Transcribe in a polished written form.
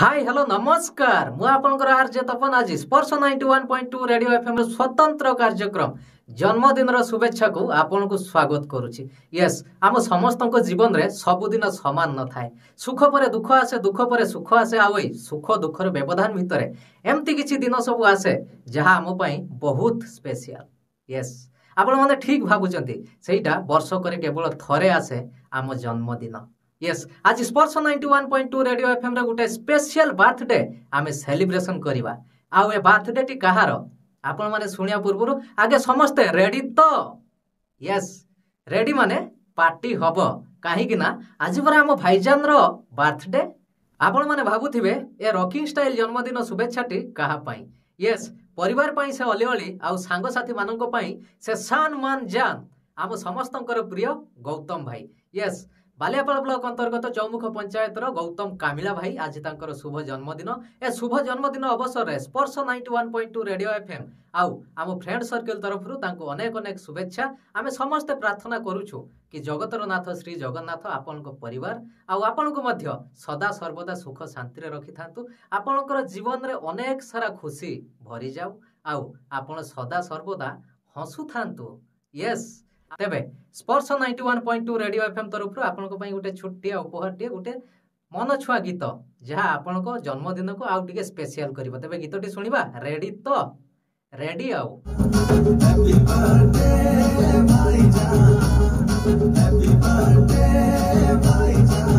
Hi hello नमस्कार मु आपनकर आरजे तपन आज स्पर्श 91.2 रेडियो एफएम रो स्वतंत्र कार्यक्रम जन्मदिन रो शुभेच्छा को आपन को स्वागत करूची। यस आम समस्त जीवन रे सबुदिन समान न थाए। सुख परे दुख आसे, दुख परे सुख आसे, आवई सुख दुख रो व्यवधान भितरे एमती किछि दिन सब आसे जहा आम पई बहुत स्पेशल। यस आपण माने ठीक भाबुचंती सेटा वर्ष करे केवल थरे आसे आम जन्मदिन। यस आज स्पर्श 91.2 रेडियो एफएम रे गुटे स्पेशल बर्थडे आमे सेलिब्रेशन करिवा। आउ ए बर्थडे टी कहार आपण माने सुनिया पूर्व आगे समस्ते रेडी तो? यस रेडी माने पार्टी हबो काहे कि ना आज पर आम भाईजान रो बर्थडे। आपण माने भाबुथिबे ए रॉकिंग स्टाइल जन्मदिन शुभेच्छाटी कहा पाई। यस परिवार पाई से अली अली आउ सांग साथी मानन पाई से शान मान जान आम समस्तंकर प्रिय गौतम भाई। यस बालियापाल ब्लॉक अंतर्गत चौमुख पंचायत गौतम कामिला भाई आज तांकर शुभ जन्मदिन। ए शुभ जन्मदिन अवसर में स्पर्श 91.2 रेडियो एफएम आउ आम फ्रेंड सर्कल तरफ तांको अनेक अनेक शुभेच्छा। आमे समस्त प्रार्थना करूछु कि जगतर नाथ श्री जगन्नाथ आपन को परिवार आउ आपन को मध्य सदा सर्वदा सुख शांति रे रखि थांतु। आपनकर जीवन रे अनेक सारा खुशी भरी जाऊ आउ आपन सदा सर्वदा हसु थांतु। यस तेबे स्पर्श 91.2 रेडियो एफएम तरफ आपन को पई गुटे छोटिया उपहार टे गुटे मन छुआ गीत जहा आपन को जन्मदिन को आउ टिके स्पेशल करबो। तेबे गीतटी सुनिबा रेडी तो? रेडी आउ हैप्पी बर्थडे भाईजान, हैप्पी बर्थडे भाईजान।